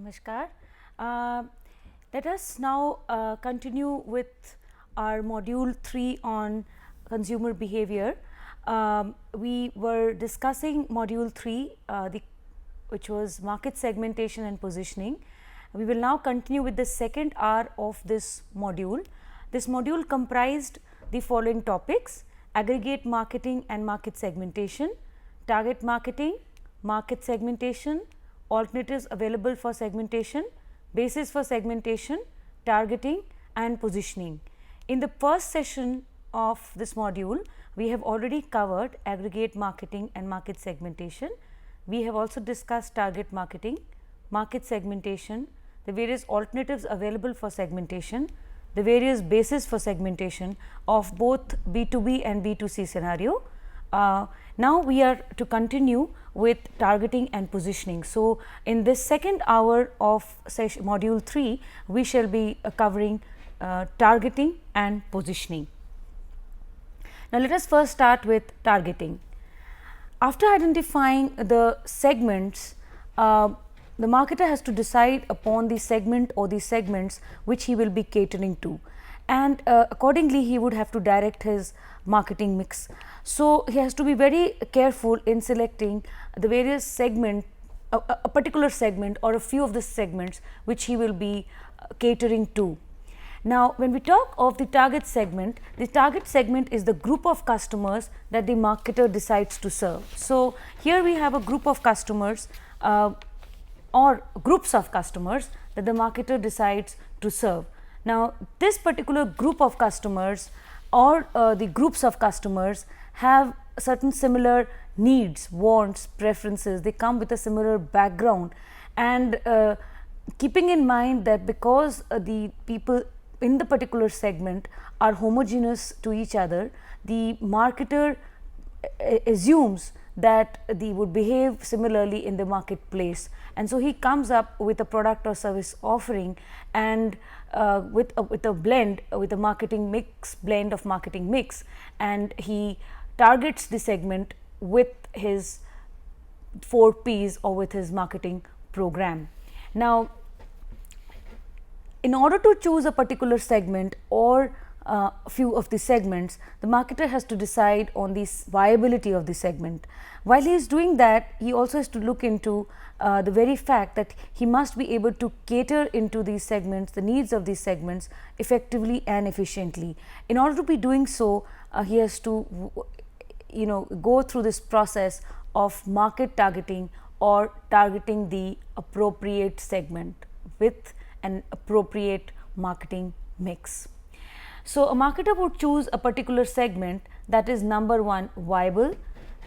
Namaskar. Let us now continue with our module 3 on consumer behavior. We were discussing module 3 which was market segmentation and positioning. We will now continue with the second R of this module. This module comprised the following topics: aggregate marketing and market segmentation, target marketing, market segmentation, alternatives available for segmentation, basis for segmentation, targeting and positioning. In the first session of this module, we have already covered aggregate marketing and market segmentation. We have also discussed target marketing, market segmentation, the various alternatives available for segmentation, the various bases for segmentation of both B2B and B2C scenario. Now we are to continue with targeting and positioning. So, in this second hour of module 3, we shall be covering targeting and positioning. Now, let us first start with targeting. After identifying the segments, the marketer has to decide upon the segment or the segments which he will be catering to, and accordingly he would have to direct his marketing mix. So, he has to be very careful in selecting the various segment, a particular segment or a few of the segments which he will be catering to. Now, when we talk of the target segment is the group of customers that the marketer decides to serve. So, here we have a group of customers or groups of customers that the marketer decides to serve. Now, this particular group of customers or the groups of customers have certain similar needs, wants, preferences. They come with a similar background, and keeping in mind that because the people in the particular segment are homogeneous to each other, the marketer assumes that they would behave similarly in the marketplace, and so he comes up with a product or service offering, and with a blend, with a marketing mix, blend of marketing mix, and he targets the segment with his 4 P's or with his marketing program. Now, in order to choose a particular segment or a few of the segments, the marketer has to decide on the viability of the segment. While he is doing that, he also has to look into the very fact that he must be able to cater into these segments, the needs of these segments effectively and efficiently. In order to be doing so, he has to go through this process of market targeting or targeting the appropriate segment with an appropriate marketing mix. So, a marketer would choose a particular segment that is number 1 viable,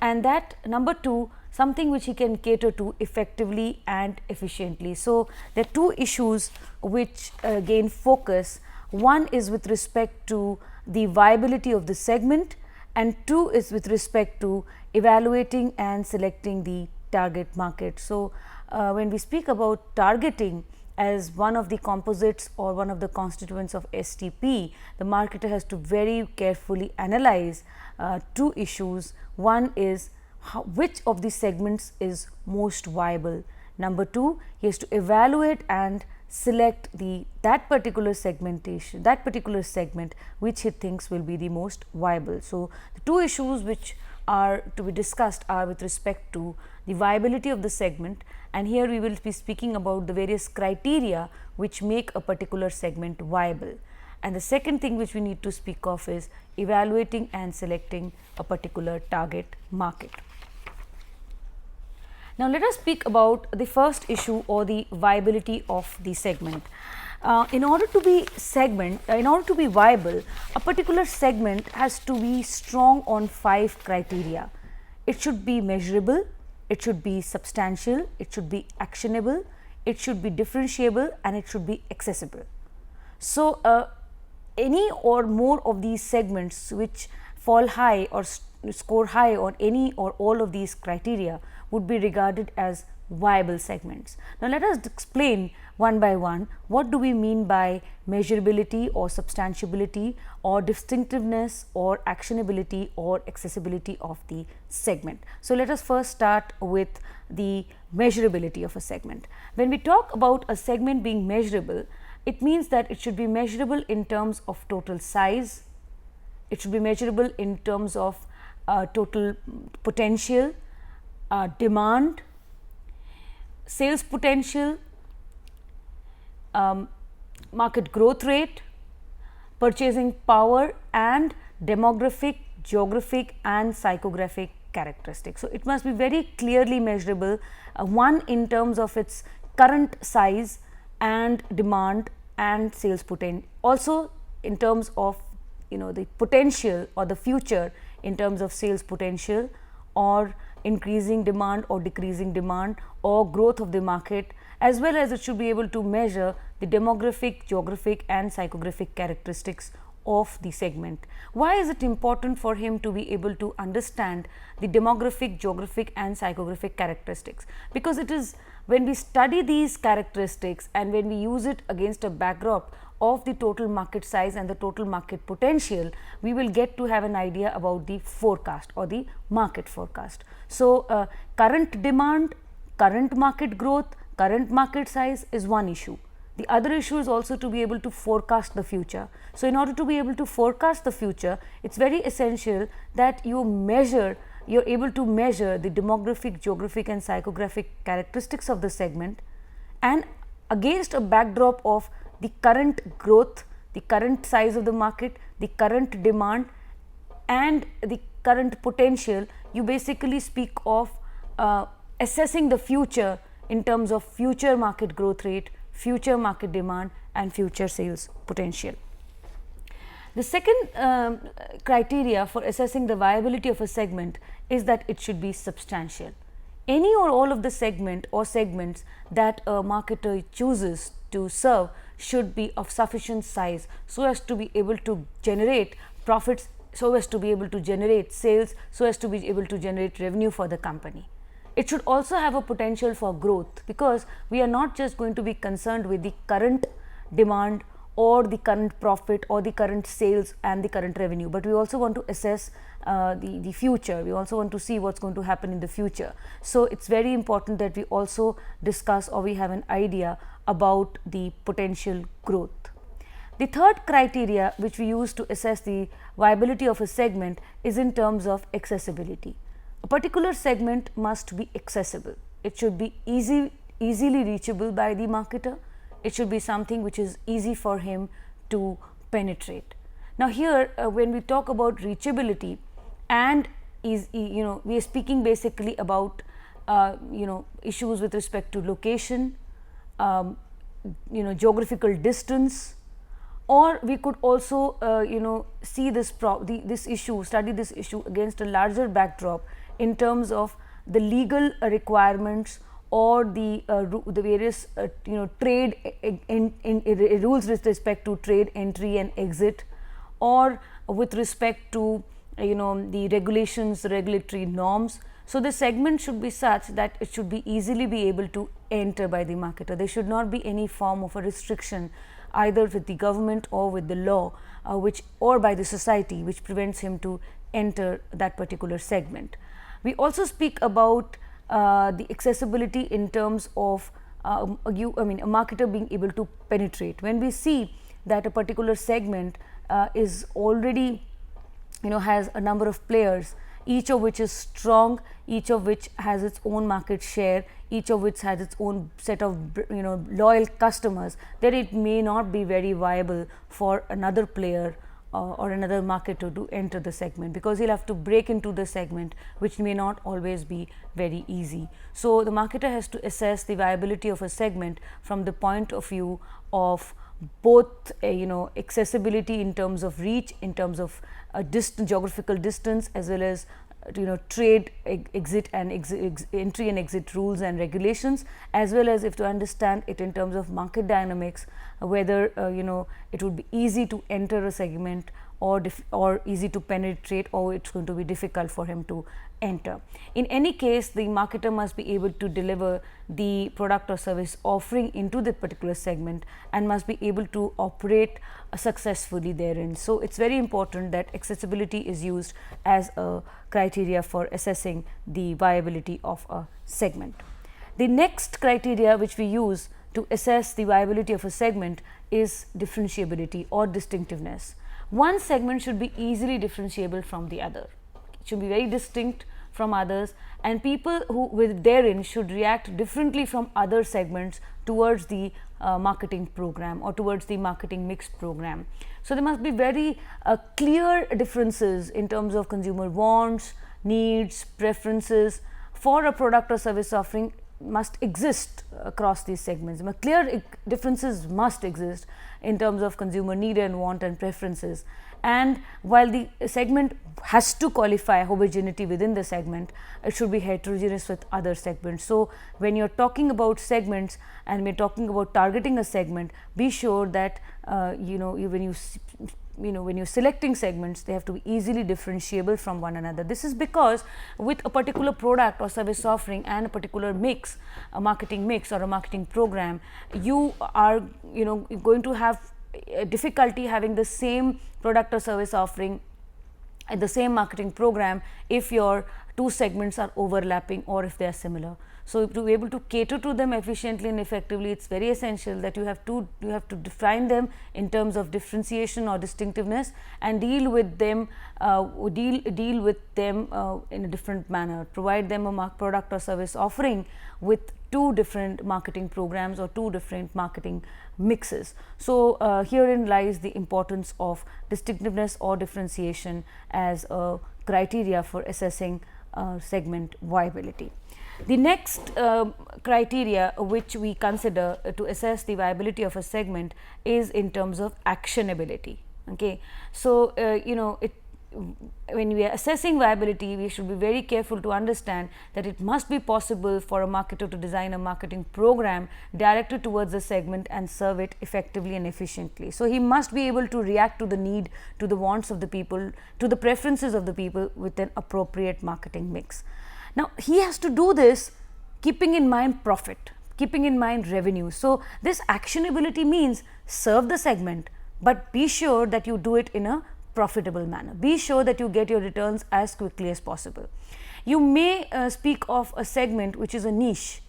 and that number 2 something which he can cater to effectively and efficiently. So, there are 2 issues which gain focus. One is with respect to the viability of the segment, and 2 is with respect to evaluating and selecting the target market. So, when we speak about targeting as one of the composites or one of the constituents of STP, the marketer has to very carefully analyze 2 issues. One is which of the segments is most viable. Number 2, he has to evaluate and select that particular segmentation, that particular segment which he thinks will be the most viable. So, the 2 issues which are to be discussed are with respect to the viability of the segment, and here we will be speaking about the various criteria which make a particular segment viable. And the second thing which we need to speak of is evaluating and selecting a particular target market. Now, let us speak about the first issue or the viability of the segment. In order to be viable, a particular segment has to be strong on 5 criteria. It should be measurable, it should be substantial, it should be actionable, it should be differentiable, and it should be accessible. So, any or more of these segments which fall high or score high on any or all of these criteria would be regarded as viable segments. Now, let us explain one by one what do we mean by measurability or substantiability or distinctiveness or actionability or accessibility of the segment. So, let us first start with the measurability of a segment. When we talk about a segment being measurable, it means that it should be measurable in terms of total size, it should be measurable in terms of total potential, demand, sales potential, market growth rate, purchasing power, and demographic, geographic and psychographic characteristics. So, it must be very clearly measurable, one in terms of its current size and demand and sales potential, also in terms of the potential or the future in terms of sales potential or increasing demand or decreasing demand or growth of the market, as well as it should be able to measure the demographic, geographic and psychographic characteristics of the segment. Why is it important for him to be able to understand the demographic, geographic and psychographic characteristics? Because it is when we study these characteristics and when we use it against a backdrop of the total market size and the total market potential, we will get to have an idea about the forecast or the market forecast. So, current demand, current market growth, current market size is one issue. The other issue is also to be able to forecast the future. So, in order to be able to forecast the future, it is very essential that you are able to measure the demographic, geographic and psychographic characteristics of the segment, and against a backdrop of the current growth, the current size of the market, the current demand and the current potential, you basically speak of assessing the future in terms of future market growth rate, future market demand and future sales potential. The second criteria for assessing the viability of a segment is that it should be substantial. Any or all of the segment or segments that a marketer chooses to serve should be of sufficient size so as to be able to generate profits, so as to be able to generate sales, so as to be able to generate revenue for the company. It should also have a potential for growth, because we are not just going to be concerned with the current demand or the current profit or the current sales and the current revenue, but we also want to assess the future. We also want to see what is going to happen in the future. So, it is very important that we also discuss or we have an idea about the potential growth. The third criteria which we use to assess the viability of a segment is in terms of accessibility. A particular segment must be accessible. It should be easily reachable by the marketer. It should be something which is easy for him to penetrate. Now, here when we talk about reachability, and we are speaking basically about issues with respect to location, geographical distance, or we could also see this issue, study this issue against a larger backdrop in terms of the legal requirements or the various trade rules with respect to trade entry and exit, or with respect to the regulations, regulatory norms. So, the segment should be such that it should be easily be able to enter by the marketer. There should not be any form of a restriction either with the government or with the law or by the society which prevents him to enter that particular segment. We also speak about the accessibility in terms of a marketer being able to penetrate. When we see that a particular segment is already has a number of players, each of which is strong, each of which has its own market share, each of which has its own set of loyal customers, then it may not be very viable for another player or another marketer to enter the segment, because he will have to break into the segment, which may not always be very easy. So, the marketer has to assess the viability of a segment from the point of view of both accessibility in terms of reach, in terms of geographical distance, as well as trade exit and entry and exit rules and regulations, as well as if to understand it in terms of market dynamics, whether it would be easy to enter a segment or easy to penetrate, or it's going to be difficult for him to enter. In any case, the marketer must be able to deliver the product or service offering into the particular segment and must be able to operate successfully therein. So, it's very important that accessibility is used as a criteria for assessing the viability of a segment. The next criteria which we use to assess the viability of a segment is differentiability or distinctiveness. One segment should be easily differentiable from the other. It should be very distinct from others, and people who with therein should react differently from other segments towards the marketing program or towards the marketing mix program. So, there must be very clear differences in terms of consumer wants, needs, preferences for a product or service offering must exist across these segments. Clear differences must exist in terms of consumer need and want and preferences. And while the segment has to qualify homogeneity within the segment, it should be heterogeneous with other segments. So, when you are talking about segments and we are talking about targeting a segment, be sure that when you're selecting segments, they have to be easily differentiable from one another. This is because with a particular product or service offering and a particular mix, a marketing mix or a marketing program, you are going to have difficulty having the same product or service offering and the same marketing program if your two segments are overlapping or if they are similar. So, to be able to cater to them efficiently and effectively, it's very essential that you have to define them in terms of differentiation or distinctiveness and deal with them in a different manner. Provide them a product or service offering with two different marketing programs or two different marketing mixes. So, herein lies the importance of distinctiveness or differentiation as a criteria for assessing segment viability. The next criteria which we consider to assess the viability of a segment is in terms of actionability. Okay. So, when we are assessing viability, we should be very careful to understand that it must be possible for a marketer to design a marketing program directed towards a segment and serve it effectively and efficiently. So, he must be able to react to the need, to the wants of the people, to the preferences of the people with an appropriate marketing mix. Now, he has to do this keeping in mind profit, keeping in mind revenue. So, this actionability means serve the segment, but be sure that you do it in a profitable manner. Be sure that you get your returns as quickly as possible. You may speak of a segment which is a niche.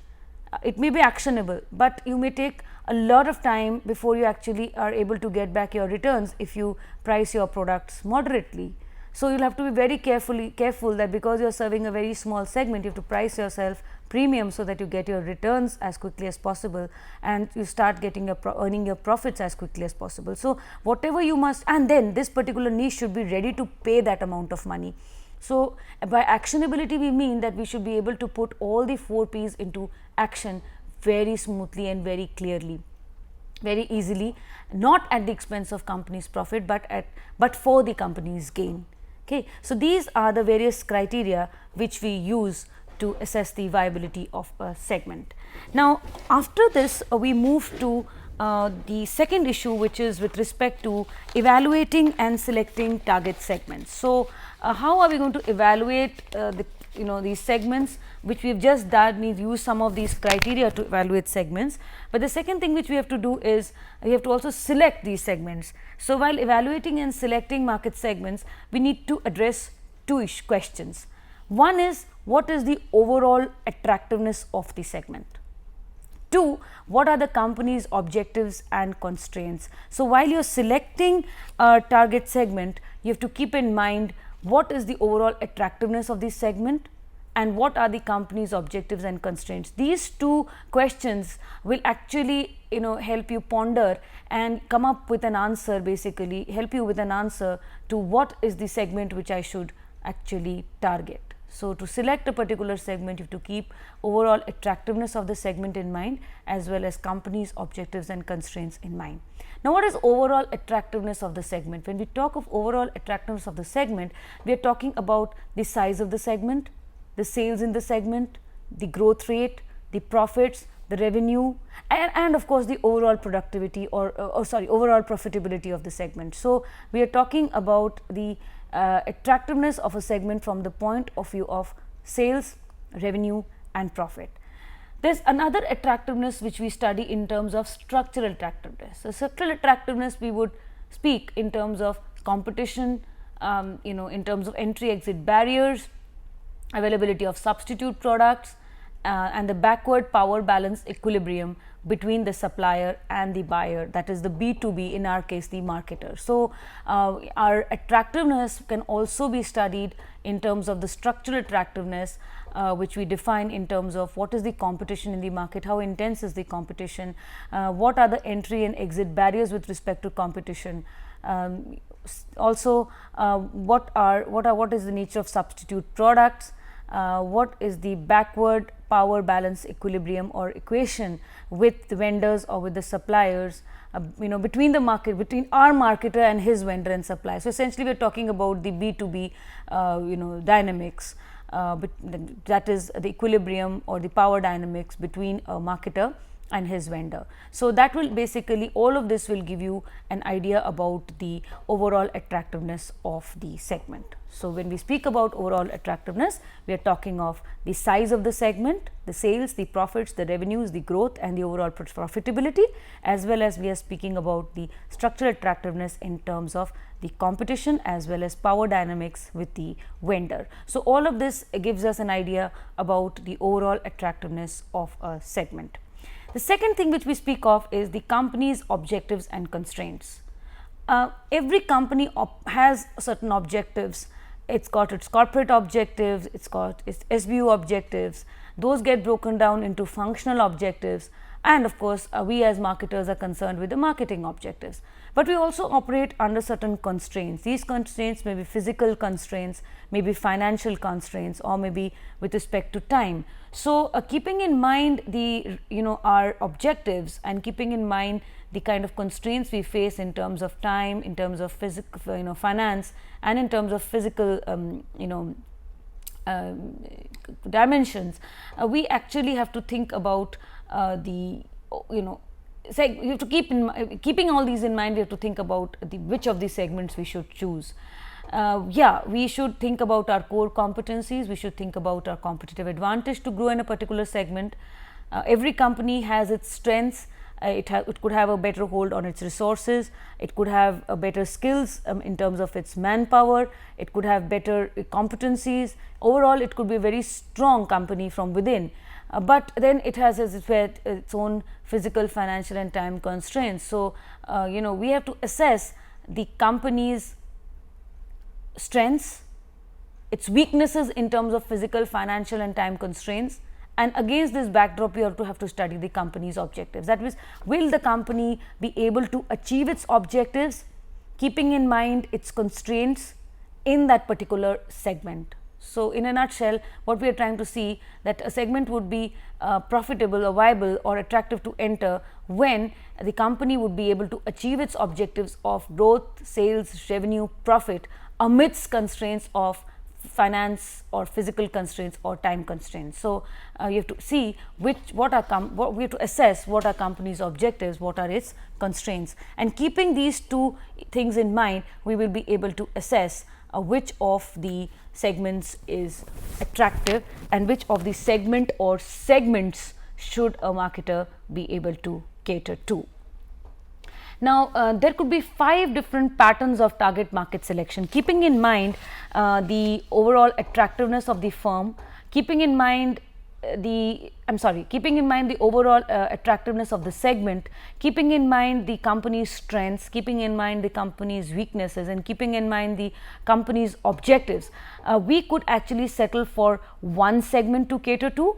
It may be actionable, but you may take a lot of time before you actually are able to get back your returns if you price your products moderately. So, you will have to be very careful that because you are serving a very small segment, you have to price yourself premium so that you get your returns as quickly as possible and you start getting earning your profits as quickly as possible. So, whatever you must, and then this particular niche should be ready to pay that amount of money. So, by actionability we mean that we should be able to put all the 4 P's into action very smoothly and very clearly, very easily, not at the expense of company's profit, but for the company's gain. Okay. So, these are the various criteria which we use to assess the viability of a segment. Now, after this we move to the second issue, which is with respect to evaluating and selecting target segments. So, how are we going to evaluate these segments which we have just done? Means use some of these criteria to evaluate segments, but the second thing which we have to do is we have to also select these segments. So, while evaluating and selecting market segments, we need to address 2 questions. One is, what is the overall attractiveness of the segment? 2, what are the company's objectives and constraints? So, while you are selecting a target segment, you have to keep in mind what is the overall attractiveness of this segment and what are the company's objectives and constraints. These 2 questions will actually help you ponder and come up with an answer, basically help you with an answer to what is the segment which I should actually target. So, to select a particular segment, you have to keep overall attractiveness of the segment in mind as well as company's objectives and constraints in mind. Now, what is overall attractiveness of the segment? When we talk of overall attractiveness of the segment, we are talking about the size of the segment, the sales in the segment, the growth rate, the profits, the revenue, and of course the overall productivity or overall profitability of the segment. So, we are talking about the attractiveness of a segment from the point of view of sales, revenue and profit. There is another attractiveness which we study in terms of structural attractiveness. So, structural attractiveness we would speak in terms of competition, in terms of entry exit barriers, availability of substitute products, and the backward power balance equilibrium between the supplier and the buyer, that is the B2B, in our case the marketer. So, our attractiveness can also be studied in terms of the structural attractiveness, which we define in terms of what is the competition in the market, how intense is the competition, what are the entry and exit barriers with respect to competition, also what is the nature of substitute products, what is the backward power balance equilibrium or equation with the vendors or with the suppliers, between our marketer and his vendor and supplier. So, essentially we are talking about the B2B dynamics, that is the equilibrium or the power dynamics between a marketer and his vendor. So, that will basically, all of this will give you an idea about the overall attractiveness of the segment. So, when we speak about overall attractiveness, we are talking of the size of the segment, the sales, the profits, the revenues, the growth and the overall profitability, as well as we are speaking about the structural attractiveness in terms of the competition as well as power dynamics with the vendor. So, all of this gives us an idea about the overall attractiveness of a segment. The second thing which we speak of is the company's objectives and constraints. Every company has certain objectives. It's got its corporate objectives, it's got its SBU objectives, those get broken down into functional objectives, and of course, we as marketers are concerned with the marketing objectives. But we also operate under certain constraints. These constraints may be physical constraints, maybe financial constraints, or maybe with respect to time. So, keeping in mind the our objectives and keeping in mind the kind of constraints we face in terms of time, in terms of physical finance, and in terms of physical dimensions, we actually have to think about you have to keeping all these in mind, we have to think about which of these segments we should choose. We should think about our core competencies, we should think about our competitive advantage to grow in a particular segment. Every company has its strengths. It could have a better hold on its resources, it could have a better skills in terms of its manpower, it could have better competencies. Overall, it could be a very strong company from within, but then it has its own physical, financial and time constraints. So, we have to assess the company's strengths, its weaknesses in terms of physical, financial and time constraints. And against this backdrop, you have to study the company's objectives. That means, will the company be able to achieve its objectives, keeping in mind its constraints in that particular segment. So, in a nutshell, what we are trying to see, that a segment would be profitable or viable or attractive to enter when the company would be able to achieve its objectives of growth, sales, revenue, profit amidst constraints of finance or physical constraints or time constraints. So, you have to see we have to assess what are company's objectives, what are its constraints, and keeping these two things in mind, we will be able to assess which of the segments is attractive and which of the segment or segments should a marketer be able to cater to. Now, there could be 5 different patterns of target market selection, keeping in mind the overall attractiveness of the firm, keeping in mind the overall attractiveness of the segment, keeping in mind the company's strengths, keeping in mind the company's weaknesses, and keeping in mind the company's objectives. We could actually settle for one segment to cater to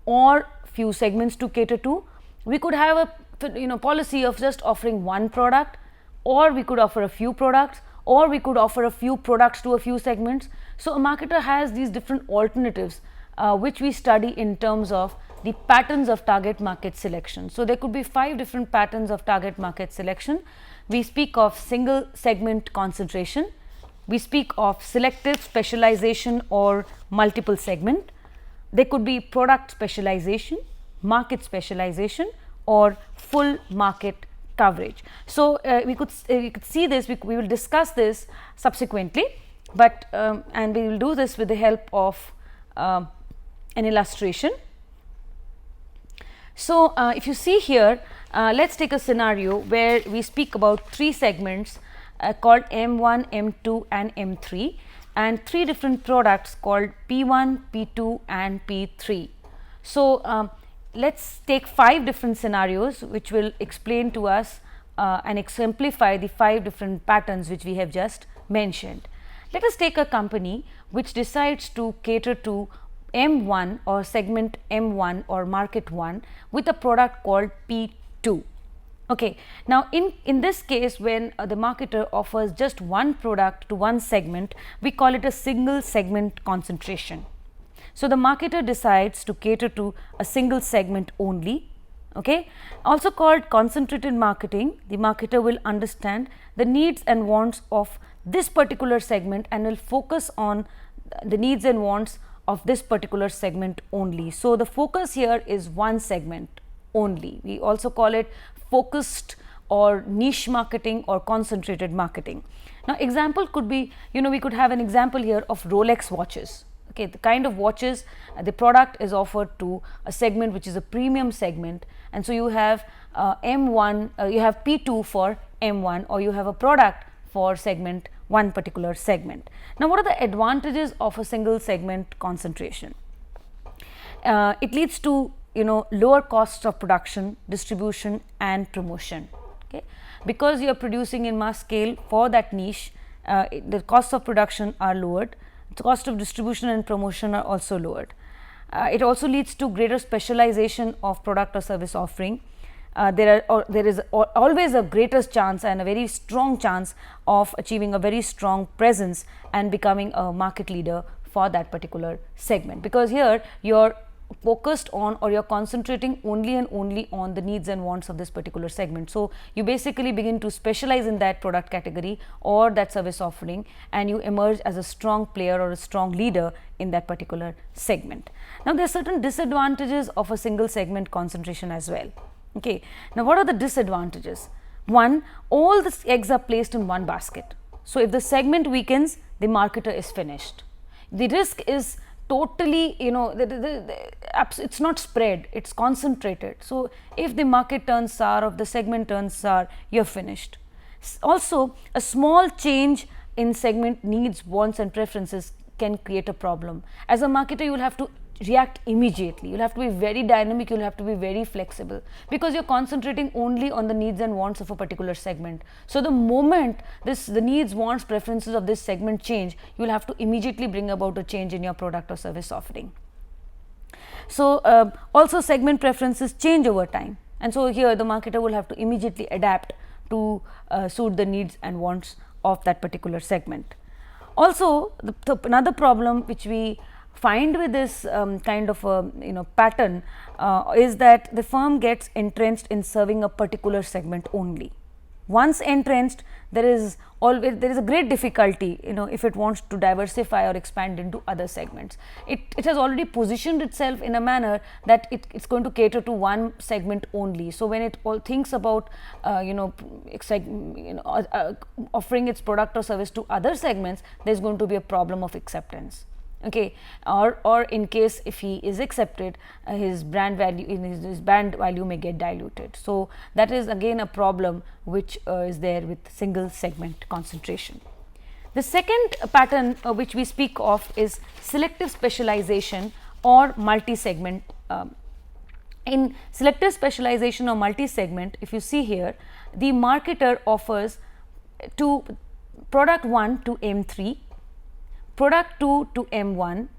or few segments to cater to. We could have a policy of just offering one product, or we could offer a few products, or we could offer a few products to a few segments. So, a marketer has these different alternatives which we study in terms of the patterns of target market selection. So, there could be 5 different patterns of target market selection. We speak of single segment concentration, we speak of selective specialization or multiple segment, there could be product specialization, market specialization or full market coverage. So, we could see this, we will discuss this subsequently, but and we will do this with the help of an illustration. So, if you see here, let us take a scenario where we speak about 3 segments called M1, M2 and M3, and 3 different products called P1, P2 and P3. So, let us take 5 different scenarios which will explain to us and exemplify the 5 different patterns which we have just mentioned. Let us take a company which decides to cater to M1 or segment M1 or market 1 with a product called P2. Okay. Now, in this case, when the marketer offers just one product to one segment, we call it a single segment concentration. So, the marketer decides to cater to a single segment only. Okay. Also called concentrated marketing, the marketer will understand the needs and wants of this particular segment and will focus on the needs and wants of this particular segment only. So, the focus here is one segment only. We also call it focused or niche marketing or concentrated marketing. Now, example could be, we could have an example here of Rolex watches. Okay, the kind of watches, the product is offered to a segment which is a premium segment, and so you have M1, you have P2 for M1, or you have a product for segment, one particular segment. Now, what are the advantages of a single segment concentration? It leads to lower costs of production, distribution and promotion. Okay, because you are producing in mass scale for that niche, the costs of production are lowered. The cost of distribution and promotion are also lowered. It also leads to greater specialization of product or service offering. There is always a greater chance and a very strong chance of achieving a very strong presence and becoming a market leader for that particular segment, because here you are focused on, or you are concentrating only and only on the needs and wants of this particular segment. So, you basically begin to specialize in that product category or that service offering, and you emerge as a strong player or a strong leader in that particular segment. Now, there are certain disadvantages of a single segment concentration as well. Okay. Now, what are the disadvantages? One, all the eggs are placed in one basket. So, if the segment weakens, the marketer is finished. The risk is totally, it's not spread, it's concentrated. So, if the market turns sour, or if the segment turns sour, you're finished. Also, a small change in segment needs, wants and preferences can create a problem. As a marketer, you will have to react immediately, you will have to be very dynamic, you will have to be very flexible, because you are concentrating only on the needs and wants of a particular segment. So, the moment the needs, wants, preferences of this segment change, you will have to immediately bring about a change in your product or service offering. So, also segment preferences change over time, and so here the marketer will have to immediately adapt to suit the needs and wants of that particular segment. Also, another problem which we find with this kind of a pattern is that the firm gets entrenched in serving a particular segment only. Once entrenched, there is a great difficulty if it wants to diversify or expand into other segments. It has already positioned itself in a manner that it's going to cater to one segment only. So, when it all thinks about offering its product or service to other segments, there is going to be a problem of acceptance. Okay, or in case if he is accepted, his brand value may get diluted. So, that is again a problem which is there with single segment concentration. The second pattern which we speak of is selective specialization or multi-segment. In selective specialization or multi-segment, if you see here, the marketer offers to product 1 to M3, product 2 to M1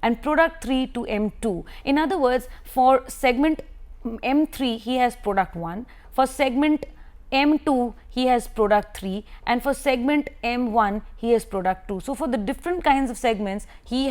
and product 3 to M2. In other words, for segment M3 he has product 1, for segment M2 he has product 3, and for segment M1 he has product 2. So, for the different kinds of segments he's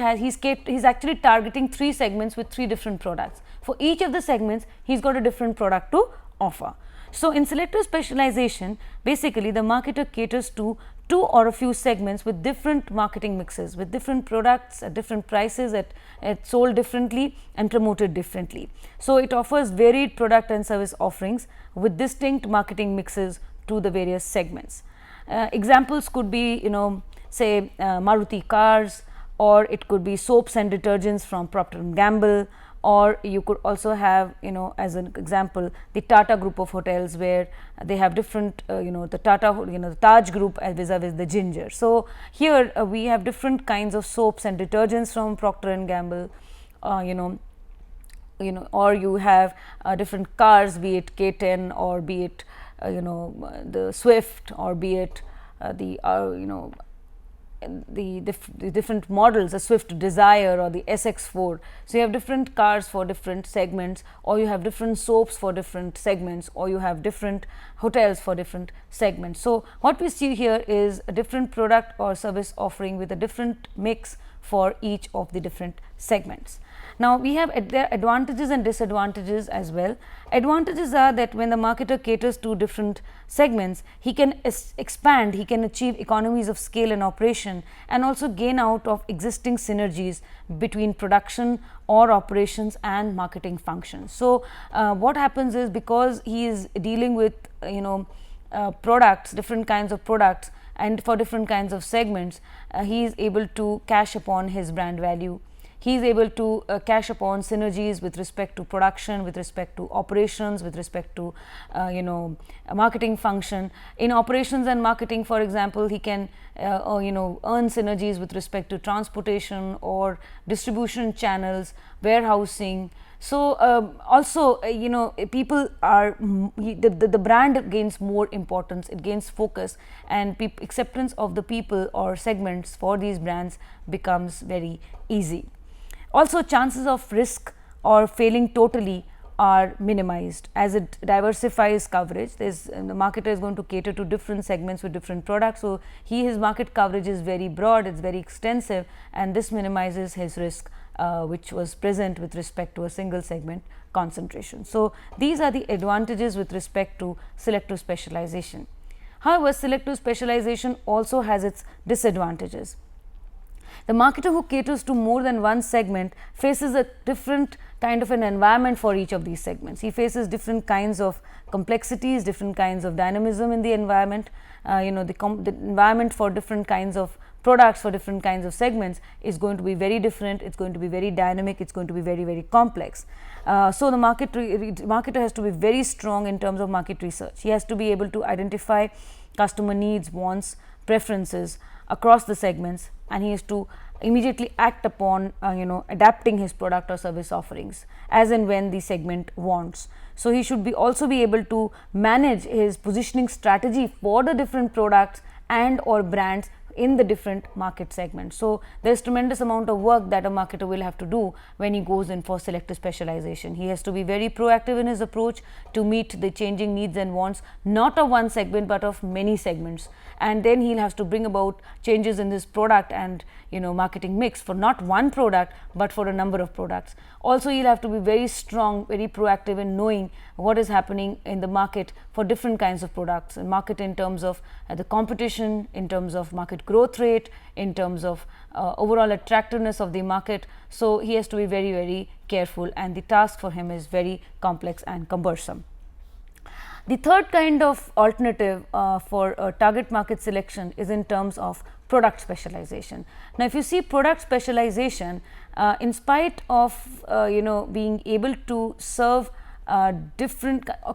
actually targeting 3 segments with 3 different products. For each of the segments he's got a different product to offer. So, in selective specialization, basically the marketer caters to two or a few segments with different marketing mixes, with different products at different prices, at sold differently and promoted differently. So, it offers varied product and service offerings with distinct marketing mixes to the various segments. Examples could be, say Maruti cars, or it could be soaps and detergents from Procter & Gamble, or you could also have, as an example, the Tata group of hotels, where they have different, the Tata, the Taj group vis-a-vis the Ginger. So, here we have different kinds of soaps and detergents from Procter & Gamble, or you have different cars, be it K10 or be it the Swift, or be it the different models, the Swift Desire or the SX4. So, you have different cars for different segments, or you have different soaps for different segments, or you have different hotels for different segments. So, what we see here is a different product or service offering with a different mix for each of the different segments. Now, we have their advantages and disadvantages as well. Advantages are that when the marketer caters to different segments, he can expand, he can achieve economies of scale and operation, and also gain out of existing synergies between production or operations and marketing functions. So, what happens is, because he is dealing with products, different kinds of products, and for different kinds of segments, he is able to cash upon his brand value. He is able to cash upon synergies with respect to production, with respect to operations, with respect to a marketing function. In operations and marketing, for example, he can earn synergies with respect to transportation or distribution channels, warehousing. So, also people are the brand gains more importance, it gains focus, and acceptance of the people or segments for these brands becomes very easy. Also, chances of risk or failing totally are minimized as it diversifies coverage. The marketer is going to cater to different segments with different products. So, his market coverage is very broad, it is very extensive, and this minimizes his risk which was present with respect to a single segment concentration. So, these are the advantages with respect to selective specialization. However, selective specialization also has its disadvantages. The marketer who caters to more than one segment faces a different kind of an environment for each of these segments. He faces different kinds of complexities, different kinds of dynamism in the environment. The environment for different kinds of products, for different kinds of segments is going to be very different, it is going to be very dynamic, it is going to be very, very complex. So, the marketer has to be very strong in terms of market research. He has to be able to identify customer needs, wants, preferences across the segments, and he has to immediately act upon adapting his product or service offerings as and when the segment wants. So, he should also be able to manage his positioning strategy for the different products and or brands in the different market segments. So, there is tremendous amount of work that a marketer will have to do when he goes in for selective specialization. He has to be very proactive in his approach to meet the changing needs and wants, not of one segment, but of many segments, and then he will have to bring about changes in his product and marketing mix for not one product, but for a number of products. Also, he will have to be very strong, very proactive in knowing what is happening in the market for different kinds of products, and market in terms of the competition, in terms of market growth rate, in terms of overall attractiveness of the market. So, he has to be very, very careful, and the task for him is very complex and cumbersome. The third kind of alternative for target market selection is in terms of product specialization. Now, if you see product specialization, in spite of being able to serve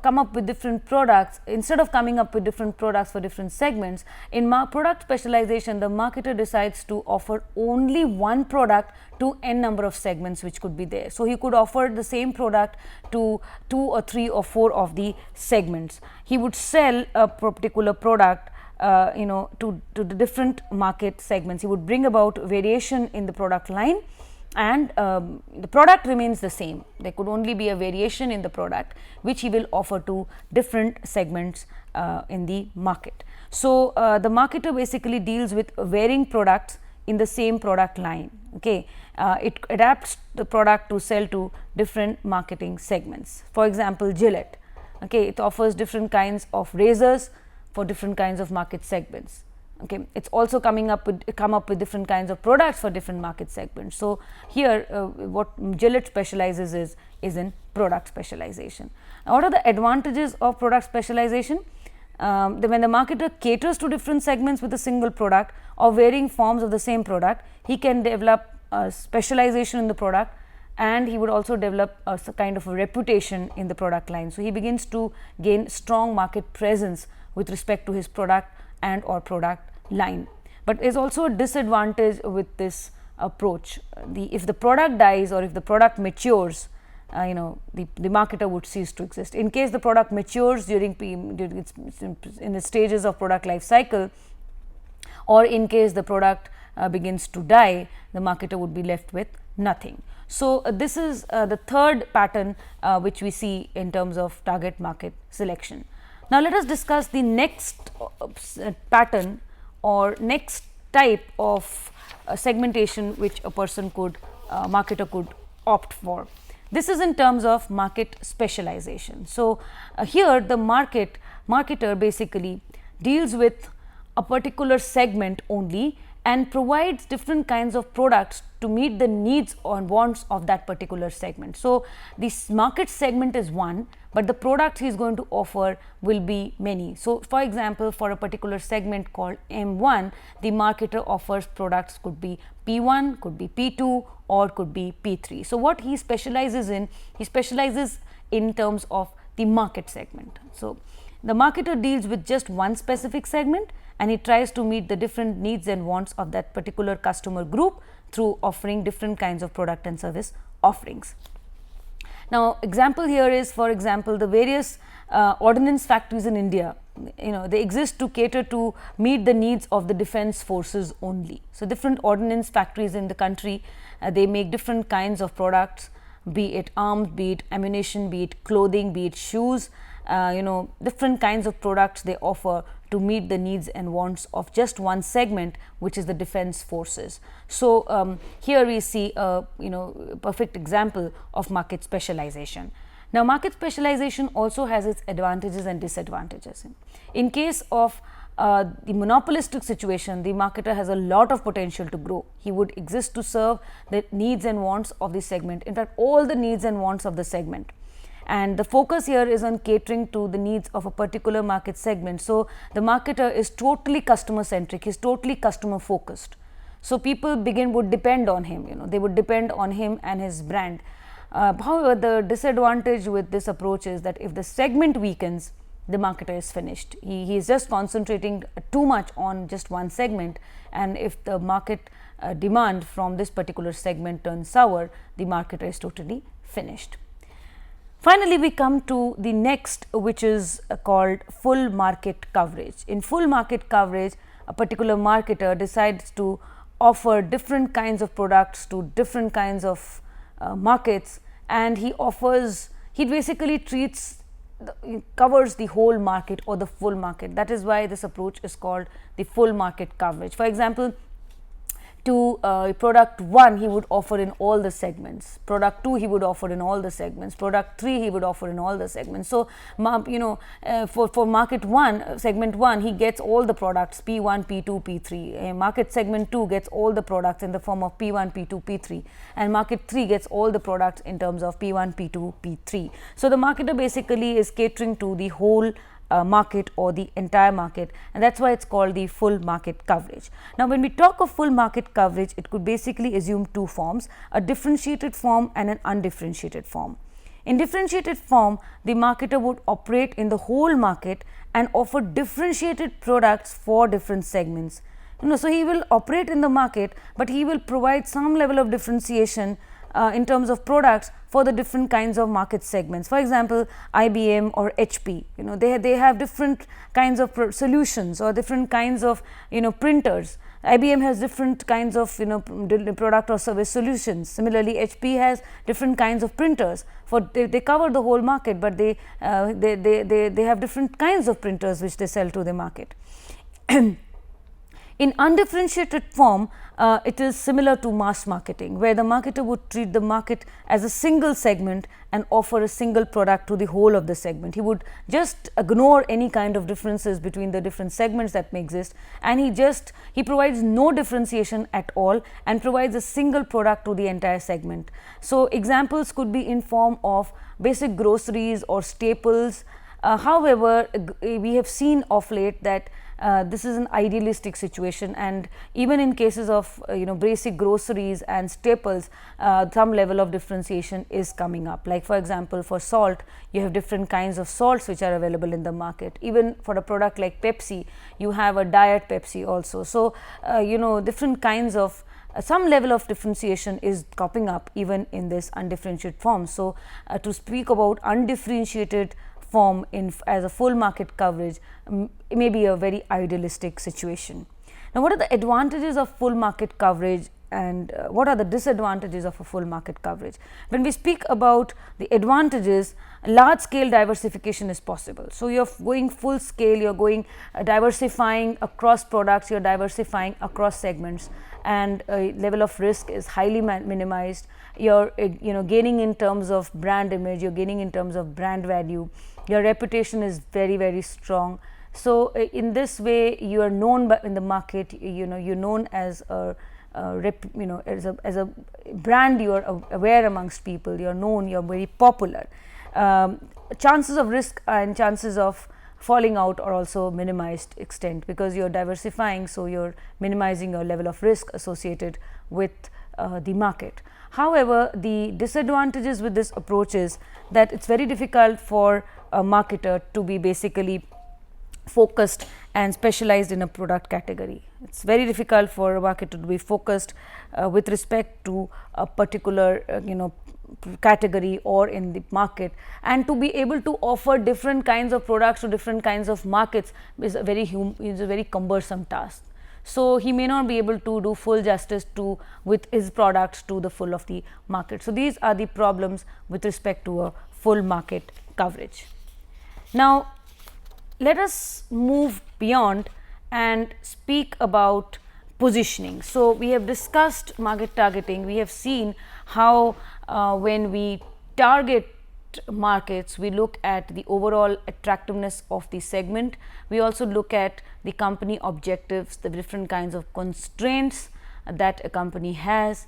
come up with different products, instead of coming up with different products for different segments, in product specialization, the marketer decides to offer only one product to n number of segments which could be there. So, he could offer the same product to 2 or 3 or 4 of the segments. He would sell a particular product to the different market segments. He would bring about variation in the product line, and the product remains the same. There could only be a variation in the product which he will offer to different segments in the market. So, the marketer basically deals with varying products in the same product line. Okay, it adapts the product to sell to different marketing segments. For example, Gillette, okay, it offers different kinds of razors for different kinds of market segments. Okay, it's also come up with different kinds of products for different market segments. So here what Gillette specializes is in product specialization. Now, what are the advantages of product specialization? When the marketer caters to different segments with a single product or varying forms of the same product, he can develop specialization in the product, and he would also develop a kind of a reputation in the product line. So he begins to gain strong market presence with respect to his product and or product line. But there is also a disadvantage with this approach. If the product dies or if the product matures, the marketer would cease to exist. In case the product matures during its in the stages of product life cycle, or in case the product begins to die, the marketer would be left with nothing. So this is the third pattern which we see in terms of target market selection. Now let us discuss the next pattern or next type of segmentation which a person could marketer could opt for. This is in terms of market specialization. So here the marketer basically deals with a particular segment only and provides different kinds of products to meet the needs or wants of that particular segment. So this market segment is one, but the products he is going to offer will be many. So for example, for a particular segment called M1, the marketer offers products could be P1, could be P2, or could be P3. So what he specializes in terms of the market segment. So the marketer deals with just one specific segment, and he tries to meet the different needs and wants of that particular customer group through offering different kinds of product and service offerings. Now, example here is, for example, the various ordnance factories in India. They exist to cater to meet the needs of the defense forces only. So different ordnance factories in the country, they make different kinds of products, be it arms, be it ammunition, be it clothing, be it shoes. Different kinds of products they offer to meet the needs and wants of just one segment, which is the defense forces. So here we see a perfect example of market specialization. Now, market specialization also has its advantages and disadvantages. In case of the monopolistic situation, the marketer has a lot of potential to grow. He would exist to serve the needs and wants of the segment, in fact all the needs and wants of the segment. And the focus here is on catering to the needs of a particular market segment. So the marketer is totally customer centric, he is totally customer focused. So people would depend on him, they would depend on him and his brand. However, the disadvantage with this approach is that if the segment weakens, the marketer is finished. He is just concentrating too much on just one segment, and if the market demand from this particular segment turns sour, the marketer is totally finished. Finally, we come to the next, which is called full market coverage. In full market coverage, a particular marketer decides to offer different kinds of products to different kinds of markets, and he basically covers the whole market or the full market. That is why this approach is called the full market coverage. For example, to product 1 he would offer in all the segments, product 2 he would offer in all the segments, product 3 he would offer in all the segments. So for market 1, segment 1, he gets all the products P1, P2, P3. Market segment 2 gets all the products in the form of P1, P2, P3, and market 3 gets all the products in terms of P1, P2, P3. So the marketer basically is catering to the whole market or the entire market, and that is why it is called the full market coverage. Now, when we talk of full market coverage, it could basically assume two forms, a differentiated form and an undifferentiated form. In differentiated form, the marketer would operate in the whole market and offer differentiated products for different segments. So he will operate in the market, but he will provide some level of differentiation in terms of products for the different kinds of market segments. For example, IBM or HP, they have different kinds of solutions or different kinds of printers. IBM has different kinds of product or service solutions. Similarly, HP has different kinds of printers. They cover the whole market, but they have different kinds of printers which they sell to the market. In undifferentiated form, it is similar to mass marketing, where the marketer would treat the market as a single segment and offer a single product to the whole of the segment. He would just ignore any kind of differences between the different segments that may exist, and he provides no differentiation at all and provides a single product to the entire segment. So, examples could be in form of basic groceries or staples. However, we have seen of late that this is an idealistic situation, and even in cases of basic groceries and staples, some level of differentiation is coming up. Like for example, for salt, you have different kinds of salts which are available in the market. Even for a product like Pepsi, you have a diet Pepsi also. So, different kinds of some level of differentiation is cropping up even in this undifferentiated form. So, to speak about undifferentiated form as a full market coverage may be a very idealistic situation. Now, what are the advantages of full market coverage and what are the disadvantages of a full market coverage? When we speak about the advantages, large scale diversification is possible. So, you are going full scale, you are going diversifying across products, you are diversifying across segments, and level of risk is highly minimized. You are gaining in terms of brand image, you are gaining in terms of brand value, your reputation is very, very strong. So, in this way you are known in the market, you're known as a as a brand, you are aware amongst people, you are known, you are very popular. Chances of risk and chances of falling out are also minimized extent, because you are diversifying. So, you are minimizing your level of risk associated with the market. However, the disadvantages with this approach is that it is very difficult for a marketer to be basically focused and specialized in a product category. It is very difficult for a marketer to be focused with respect to a particular category or in the market, and to be able to offer different kinds of products to different kinds of markets is a very cumbersome task. So, he may not be able to do full justice with his products to the full of the market. So, these are the problems with respect to a full market coverage. Now, let us move beyond and speak about positioning. So, we have discussed market targeting. We have seen how when we target markets, we look at the overall attractiveness of the segment. We also look at the company objectives, the different kinds of constraints that a company has.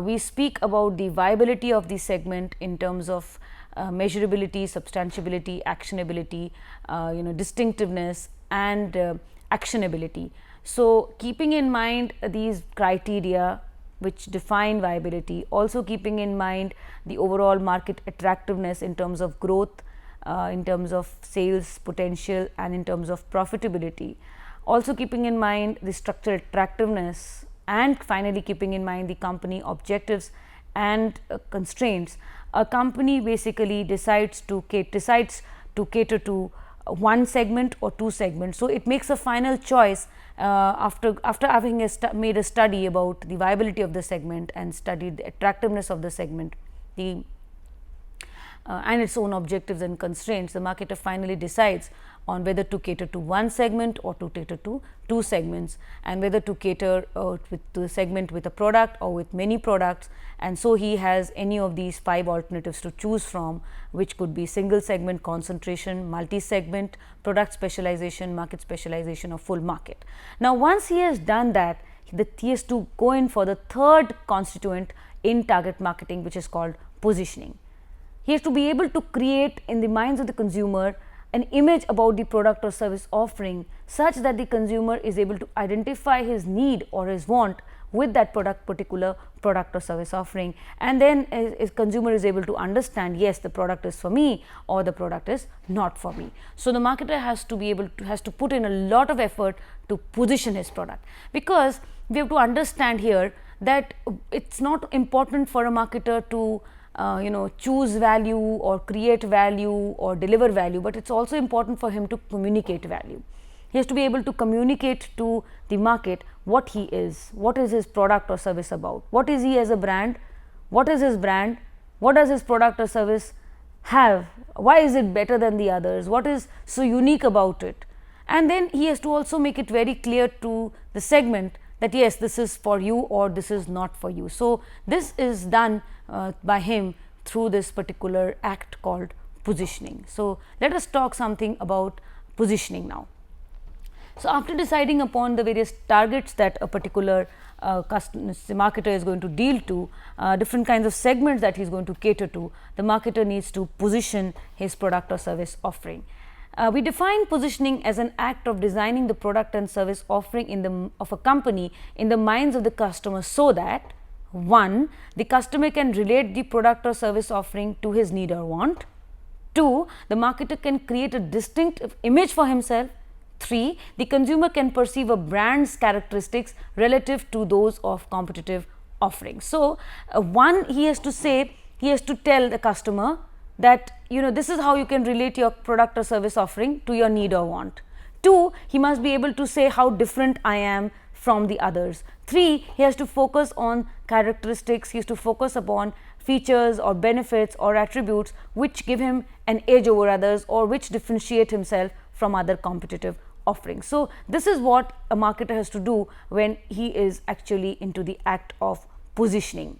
We speak about the viability of the segment in terms of measurability, substantiability, actionability, distinctiveness and actionability. So, keeping in mind these criteria which define viability, also keeping in mind the overall market attractiveness in terms of growth, in terms of sales potential and in terms of profitability, also keeping in mind the structural attractiveness, and finally keeping in mind the company objectives and constraints. A company basically decides to cater to one segment or two segments. So, it makes a final choice after having made a study about the viability of the segment and studied the attractiveness of the segment, and its own objectives and constraints. The marketer finally decides on whether to cater to one segment or to cater to two segments, and whether to cater to a segment with a product or with many products. And so, he has any of these 5 alternatives to choose from, which could be single segment concentration, multi-segment, product specialization, market specialization or full market. Now, once he has done that, he has to go in for the third constituent in target marketing, which is called positioning. He has to be able to create in the minds of the consumer an image about the product or service offering, such that the consumer is able to identify his need or his want with that particular product or service offering, and then a consumer is able to understand, yes, the product is for me or the product is not for me. So, the marketer has to put in a lot of effort to position his product, because we have to understand here that it's not important for a marketer to choose value or create value or deliver value, but it's also important for him to communicate value. He has to be able to communicate to the market what he is, what is his product or service about, what is he as a brand, what is his brand, what does his product or service have, why is it better than the others, what is so unique about it, and then he has to also make it very clear to the segment that yes, this is for you or this is not for you. So, this is done by him through this particular act called positioning. So, let us talk something about positioning now. So, after deciding upon the various targets that a particular marketer is going to deal to, different kinds of segments that he is going to cater to, the marketer needs to position his product or service offering. We define positioning as an act of designing the product and service offering of a company in the minds of the customer, so that 1. The customer can relate the product or service offering to his need or want. 2. The marketer can create a distinct image for himself. 3. The consumer can perceive a brand's characteristics relative to those of competitive offerings. So, 1, he has to tell the customer that this is how you can relate your product or service offering to your need or want. 2, he must be able to say how different I am from the others. 3, he has to focus on characteristics, he has to focus upon features or benefits or attributes which give him an edge over others or which differentiate himself from other competitive offerings. So, this is what a marketer has to do when he is actually into the act of positioning.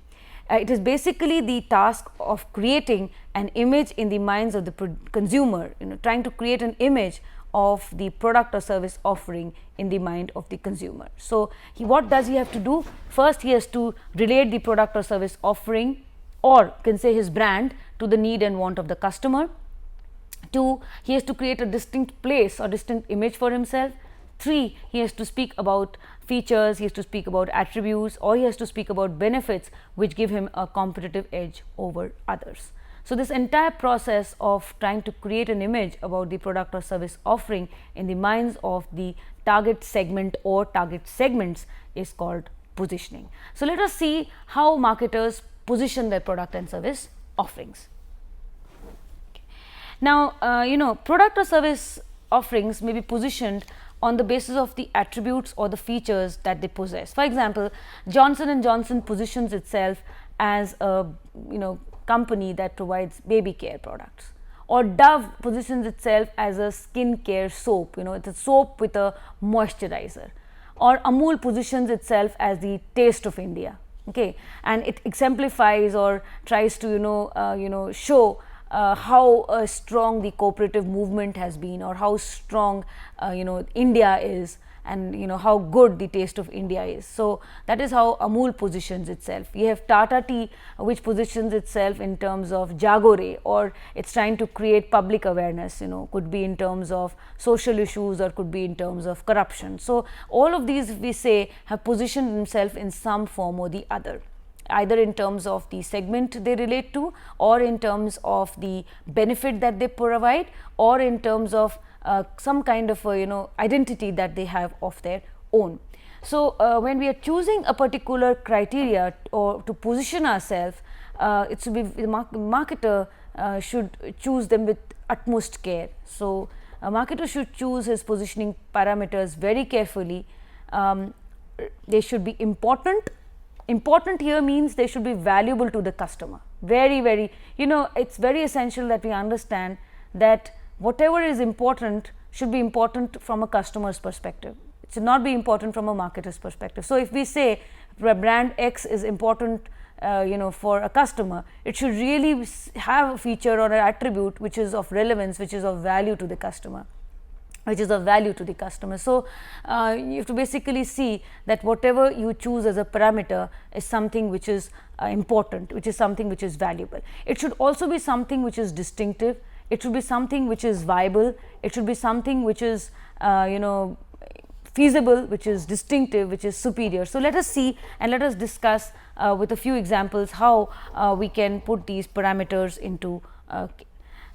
It is basically the task of creating an image in the minds of the consumer, trying to create an image of the product or service offering in the mind of the consumer. So, what does he have to do? First, he has to relate the product or service offering, or can say his brand, to the need and want of the customer. 2, he has to create a distinct place or distinct image for himself. 3, he has to speak about features, he has to speak about attributes, or he has to speak about benefits which give him a competitive edge over others. So, this entire process of trying to create an image about the product or service offering in the minds of the target segment or target segments is called positioning. So, let us see how marketers position their product and service offerings. Now, product or service offerings may be positioned on the basis of the attributes or the features that they possess. For example, Johnson & Johnson positions itself as a company that provides baby care products, or Dove positions itself as a skin care soap, it's a soap with a moisturizer, or Amul positions itself as the taste of India, okay, and it exemplifies or tries to show how strong the cooperative movement has been, or how strong India is, and how good the taste of India is. So, that is how Amul positions itself. We have Tata Tea, which positions itself in terms of Jagore, or it is trying to create public awareness, could be in terms of social issues or could be in terms of corruption. So, all of these we say have positioned themselves in some form or the other, either in terms of the segment they relate to, or in terms of the benefit that they provide, or in terms of some kind of identity that they have of their own. So, when we are choosing a particular criteria or to position ourselves, it should be the marketer should choose them with utmost care. So, a marketer should choose his positioning parameters very carefully. They should be important. Important here means they should be valuable to the customer. Very, it's very essential that we understand that whatever is important should be important from a customer's perspective. It should not be important from a marketer's perspective. So, if we say brand X is important for a customer, it should really have a feature or an attribute which is of relevance, which is of value to the customer. So, you have to basically see that whatever you choose as a parameter is something which is important, which is something which is valuable. It should also be something which is distinctive, it should be something which is viable, it should be something which is feasible, which is distinctive, which is superior. So, let us see and let us discuss with a few examples how we can put these parameters into.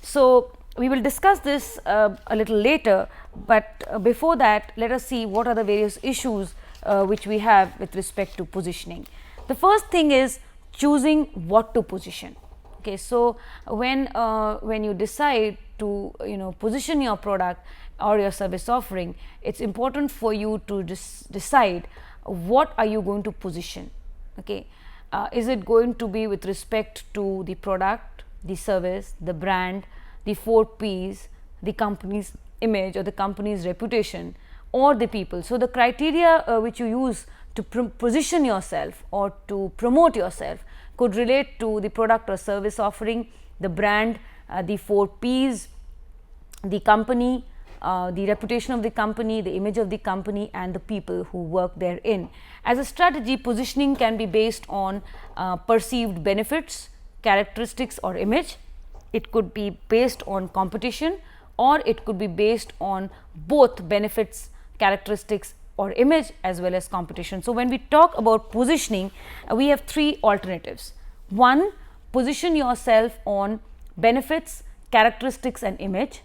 So, we will discuss this a little later, but before that let us see what are the various issues which we have with respect to positioning. The first thing is choosing what to position. Okay, so, when you decide to position your product or your service offering, it is important for you to decide what are you going to position. Okay, is it going to be with respect to the product, the service, the brand, the 4 Ps, the company's image or the company's reputation or the people. So, the criteria which you use to position yourself or to promote yourself could relate to the product or service offering, the brand, the 4 P's, the company, the reputation of the company, the image of the company, and the people who work therein. As a strategy, positioning can be based on perceived benefits, characteristics or image. It could be based on competition, or it could be based on both benefits, characteristics or image as well as competition. So, when we talk about positioning, we have 3 alternatives. 1, position yourself on benefits, characteristics and image.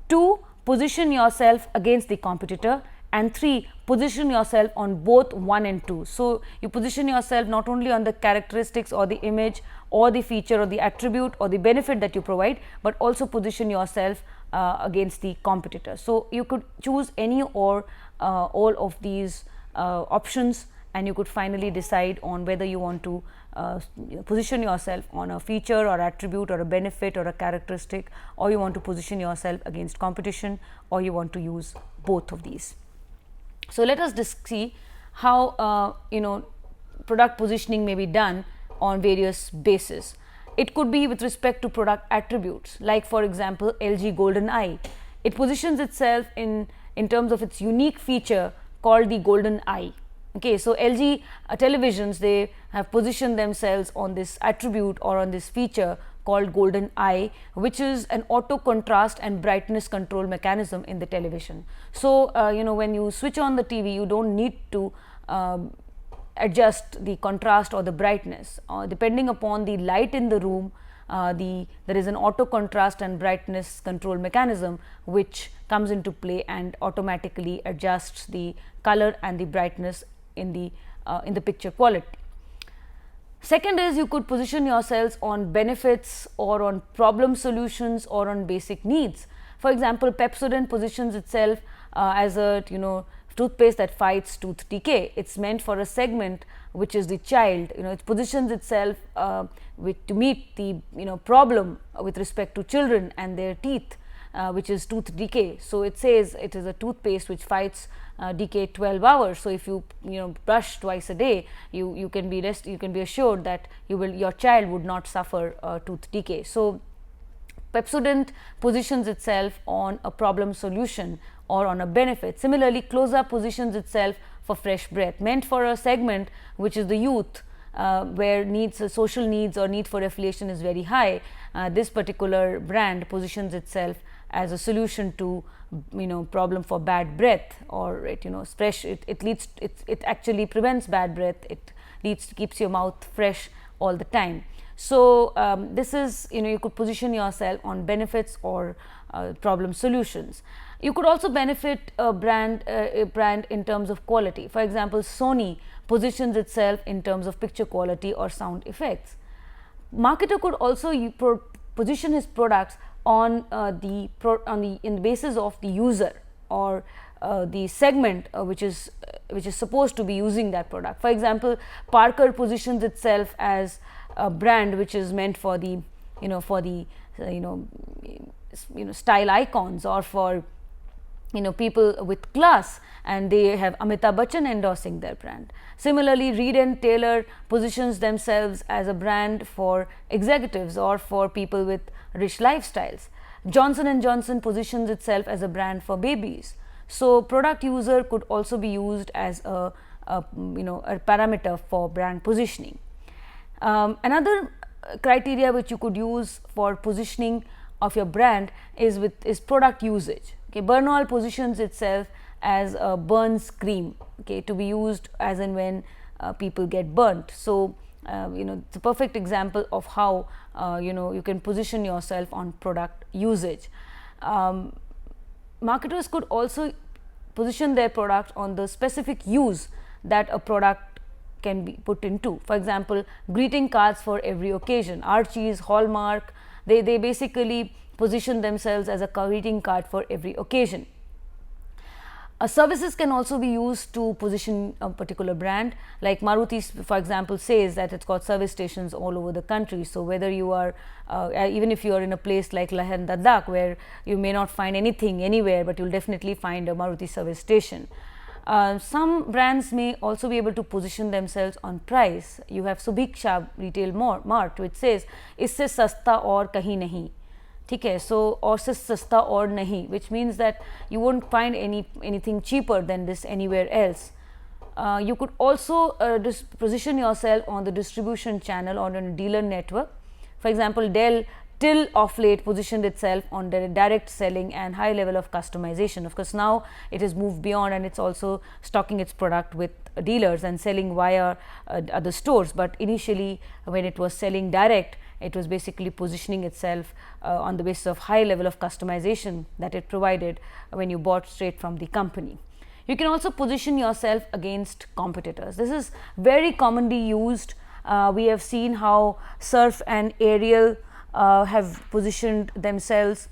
2, position yourself against the competitor, and 3, position yourself on both 1 and 2. So, you position yourself not only on the characteristics or the image or the feature or the attribute or the benefit that you provide, but also position yourself against the competitor. So, you could choose any or all of these options, and you could finally decide on whether you want to position yourself on a feature or attribute or a benefit or a characteristic, or you want to position yourself against competition, or you want to use both of these. So, let us see how product positioning may be done on various bases. It could be with respect to product attributes, like for example, LG Golden Eye. It positions itself in terms of its unique feature called the Golden Eye. Okay, so LG televisions, they have positioned themselves on this attribute or on this feature called Golden Eye, which is an auto contrast and brightness control mechanism in the television. So, when you switch on the TV, you don't need to adjust the contrast or the brightness, depending upon the light in the room. There is an auto contrast and brightness control mechanism which comes into play and automatically adjusts the color and the brightness in the picture quality. Second is, you could position yourselves on benefits or on problem solutions or on basic needs. For example, Pepsodent positions itself as a toothpaste that fights tooth decay. It's meant for a segment which is the child. It positions itself to meet the problem with respect to children and their teeth, which is tooth decay. So, it says it is a toothpaste which fights decay 12 hours. So, if you brush twice a day, you can be assured that your child would not suffer tooth decay. So, Pepsodent positions itself on a problem solution or on a benefit. Similarly, Close-Up positions itself for fresh breath, meant for a segment which is the youth, where social needs or need for affiliation is very high. This particular brand positions itself as a solution to problem for bad breath, or it actually prevents bad breath. It keeps your mouth fresh all the time. So, this is you could position yourself on benefits or problem solutions. You could also benefit a brand in terms of quality. For example, Sony positions itself in terms of picture quality or sound effects. Marketer could also position his products on the basis of the user or the segment which is supposed to be using that product. For example, Parker positions itself as a brand which is meant for the style icons, or for people with class, and they have Amitabh Bachchan endorsing their brand. Similarly, Reed and Taylor positions themselves as a brand for executives or for people with rich lifestyles. Johnson & Johnson positions itself as a brand for babies. So, product user could also be used as a parameter for brand positioning. Another criteria which you could use for positioning of your brand is product usage. Okay, Bernol positions itself as a burns cream, to be used as and when people get burnt. So, it's a perfect example of how you can position yourself on product usage. Marketers could also position their product on the specific use that a product can be put into. For example, greeting cards for every occasion. Archie's, Hallmark, they basically position themselves as a greeting card for every occasion. Services can also be used to position a particular brand, like Maruti, for example, says that it's got service stations all over the country. So whether you are, even if you are in a place like Leh and Ladakh, where you may not find anything anywhere, but you'll definitely find a Maruti service station. Some brands may also be able to position themselves on price. You have Subiksha Retail Mart, which says, "Isse sasta aur kahin nahi." ठीक है, so और से सस्ता और नहीं, which means that you won't find anything cheaper than this anywhere else. You could also position yourself on the distribution channel or on a dealer network. For example, Dell till of late positioned itself on direct selling and high level of customization. Of course, now it has moved beyond and it's also stocking its product with dealers and selling via other stores. But initially, when it was selling direct, it was basically positioning itself on the basis of high level of customization that it provided when you bought straight from the company. You can also position yourself against competitors. This is very commonly used. We have seen how Surf and Ariel have positioned themselves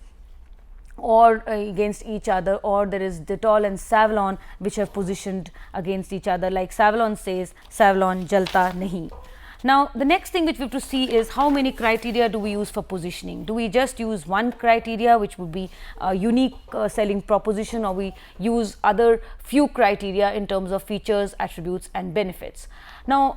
or against each other, or there is Dettol and Savlon which have positioned against each other, like Savlon says, "Savlon jalta nahi." Now, the next thing which we have to see is how many criteria do we use for positioning. Do we just use one criteria, which would be a unique selling proposition, or we use other few criteria in terms of features, attributes and benefits. Now,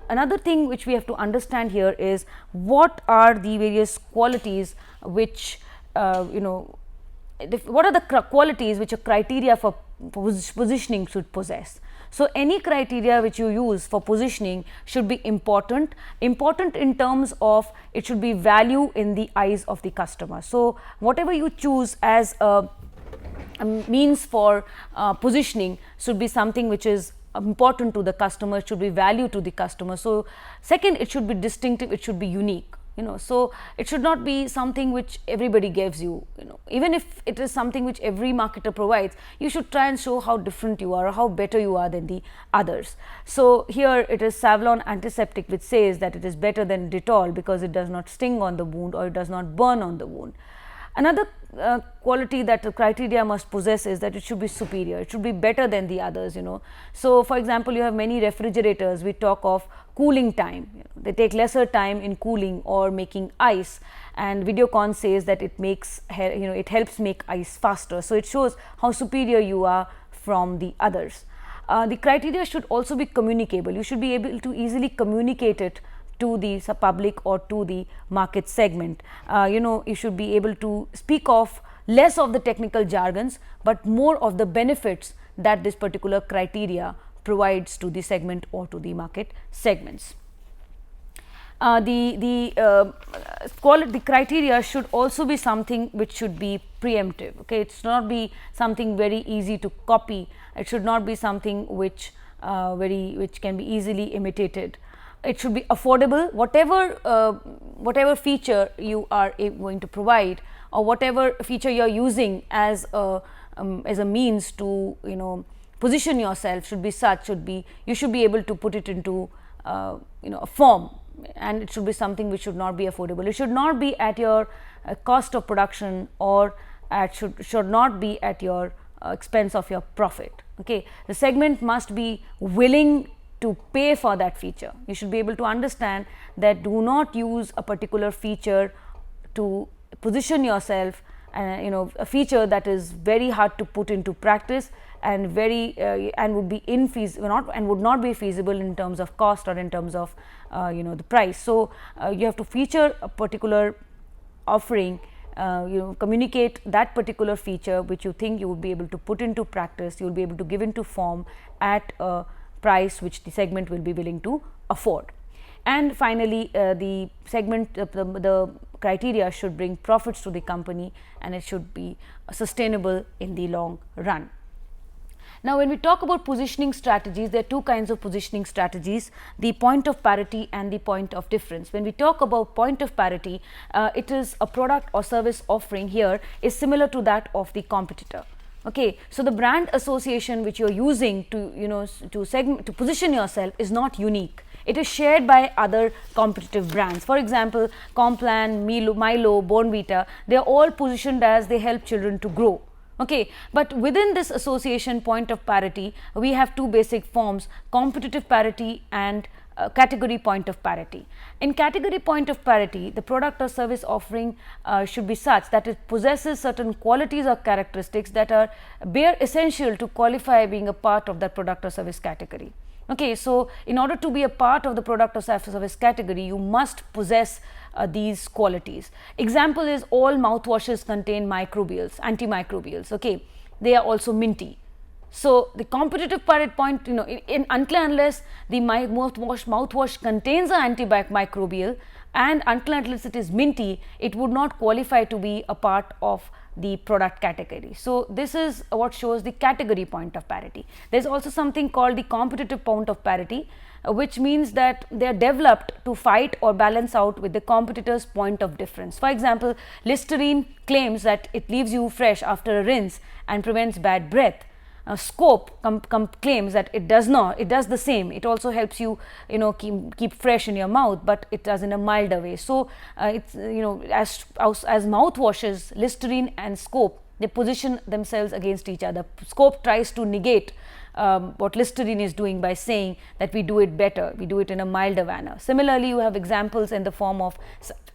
another thing which we have to understand here is what are the various qualities which what are the qualities which a criteria for positioning should possess. So, any criteria which you use for positioning should be important in terms of it should be value in the eyes of the customer. So, whatever you choose as a means for positioning should be something which is important to the customer, it should be value to the customer. So, second, it should be distinctive, it should be unique. So it should not be something which everybody gives you, even if it is something which every marketer provides, you should try and show how different you are or how better you are than the others. So here it is Savlon antiseptic which says that it is better than Dettol because it does not sting on the wound or it does not burn on the wound. Another quality that the criteria must possess is that it should be superior, it should be better than the others. So for example, you have many refrigerators, we talk of cooling time, they take lesser time in cooling or making ice, and Videocon says that it makes it helps make ice faster. So it shows how superior you are from the others. The criteria should also be communicable, you should be able to easily communicate it to the public or to the market segment. You should be able to speak of less of the technical jargons, but more of the benefits that this particular criteria provides to the segment or to the market segments. The criteria should also be something which should be preemptive. Okay, it should not be something very easy to copy. It should not be something which which can be easily imitated. It should be affordable. Whatever feature you are going to provide, or whatever feature you are using as a means to position yourself, should be such. You should be able to put it into a form, and it should be something which should not be affordable. It should not be at your cost of production, or should not be at your expense of your profit. Okay, the segment must be willing to pay for that feature. You should be able to understand that do not use a particular feature to position yourself, a feature that is very hard to put into practice and would be would not be feasible in terms of cost or in terms of the price. So you have to feature a particular offering, communicate that particular feature which you think you would be able to put into practice, you will be able to give into form at a price which the segment will be willing to afford. And finally, the segment, the criteria should bring profits to the company, and it should be sustainable in the long run. Now, when we talk about positioning strategies, there are two kinds of positioning strategies, the point of parity and the point of difference. When we talk about point of parity, it is a product or service offering here is similar to that of the competitor. Okay, so the brand association which you are using to position yourself is not unique. It is shared by other competitive brands. For example, Complan, Milo, Bornvita, they are all positioned as they help children to grow. Okay, but within this association point of parity, we have two basic forms, competitive parity and category point of parity. In category point of parity, the product or service offering should be such that it possesses certain qualities or characteristics that are bare essential to qualify being a part of that product or service category. Okay, so in order to be a part of the product or service category, you must possess these qualities. Example is all mouthwashes contain microbials, antimicrobials. Okay, they are also minty. So the competitive parity point, until and unless the mouthwash contains an antimicrobial, and until and unless it is minty, it would not qualify to be a part of the product category. So this is what shows the category point of parity. There is also something called the competitive point of parity, which means that they are developed to fight or balance out with the competitor's point of difference. For example, Listerine claims that it leaves you fresh after a rinse and prevents bad breath. Scope claims that it does not, it does the same, it also helps you keep fresh in your mouth, but it does in a milder way. So it's as mouthwashes, Listerine and Scope, they position themselves against each other. Scope tries to negate what Listerine is doing by saying that we do it better, we do it in a milder manner. Similarly, you have examples in the form of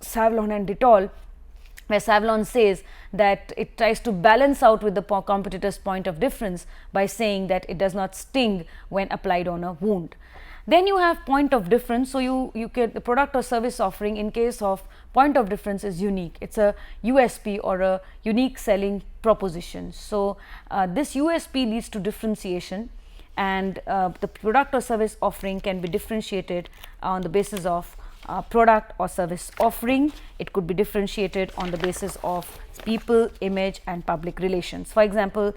Savlon and Dettol, where Savlon says that it tries to balance out with the competitor's point of difference by saying that it does not sting when applied on a wound. Then you have point of difference. So you get the product or service offering in case of point of difference is unique. It's a USP or a unique selling proposition. So this USP leads to differentiation, and the product or service offering can be differentiated on the basis of product or service offering. It could be differentiated on the basis of people, image and public relations. For example,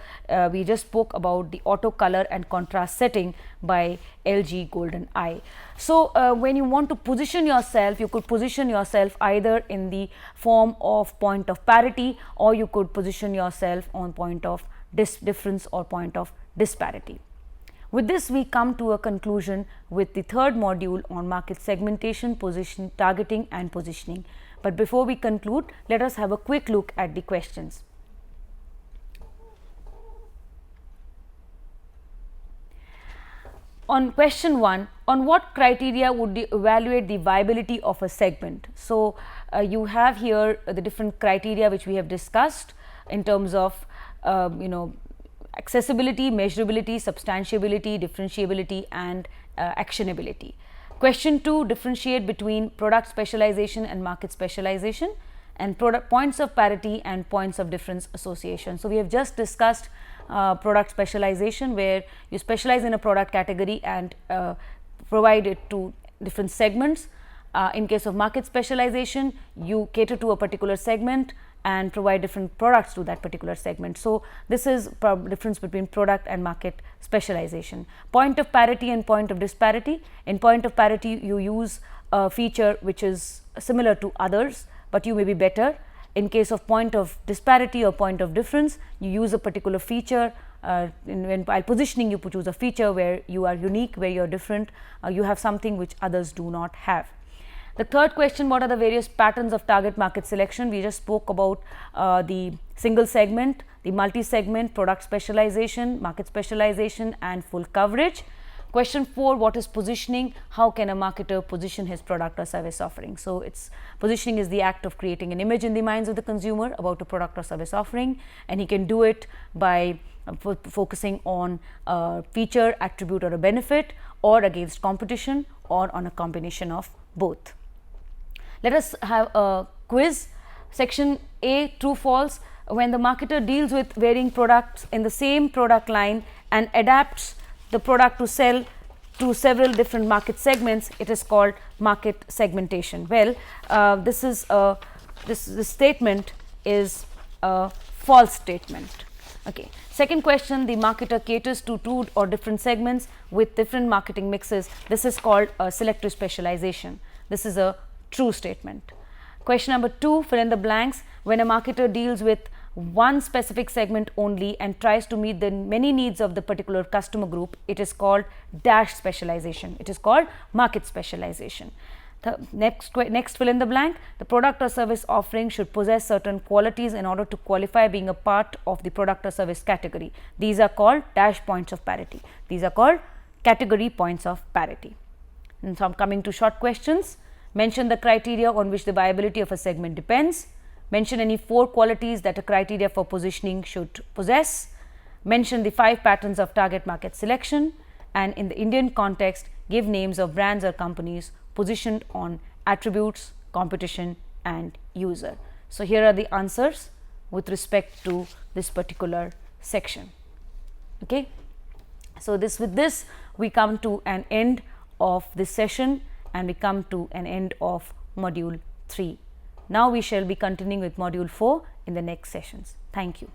we just spoke about the auto color and contrast setting by LG Golden Eye. So when you want to position yourself, you could position yourself either in the form of point of parity, or you could position yourself on point of difference or point of disparity. With this, we come to a conclusion with the third module on market segmentation, position, targeting and positioning. But before we conclude, let us have a quick look at the questions. On question 1, on what criteria would you evaluate the viability of a segment? So you have here the different criteria which we have discussed in terms of accessibility, measurability, substantiability, differentiability and actionability. Question 2, differentiate between product specialization and market specialization, and product points of parity and points of difference association. So we have just discussed product specialization, where you specialize in a product category and provide it to different segments. In case of market specialization, you cater to a particular segment and provide different products to that particular segment. So this is difference between product and market specialization. Point of parity and point of disparity. In point of parity, you use a feature which is similar to others, but you may be better. In case of point of disparity or point of difference, you use a particular feature. While positioning, you choose a feature where you are unique, where you are different, you have something which others do not have. The third question, what are the various patterns of target market selection? We just spoke about the single segment, the multi-segment, product specialization, market specialization and full coverage. Question 4, what is positioning? How can a marketer position his product or service offering? So it's positioning is the act of creating an image in the minds of the consumer about a product or service offering, and he can do it by focusing on a feature, attribute or a benefit, or against competition, or on a combination of both. Let us have a quiz. Section A, true false. When the marketer deals with varying products in the same product line and adapts the product to sell to several different market segments, it is called market segmentation. Well, this statement is a false statement. Okay. Second question, the marketer caters to two or different segments with different marketing mixes. This is called a selective specialization. This is a true statement. Question number 2, fill in the blanks. When a marketer deals with one specific segment only and tries to meet the many needs of the particular customer group, it is called dash specialization. It is called market specialization. Next fill in the blank. The product or service offering should possess certain qualities in order to qualify being a part of the product or service category. These are called dash points of parity. These are called category points of parity. And so, I am coming to short questions. Mention the criteria on which the viability of a segment depends. Mention any 4 qualities that a criteria for positioning should possess. Mention the 5 patterns of target market selection, and in the Indian context, give names of brands or companies positioned on attributes, competition and user. So, here are the answers with respect to this particular section. Okay. So, with this we come to an end of this session and we come to an end of module 3. Now, we shall be continuing with module 4 in the next sessions. Thank you.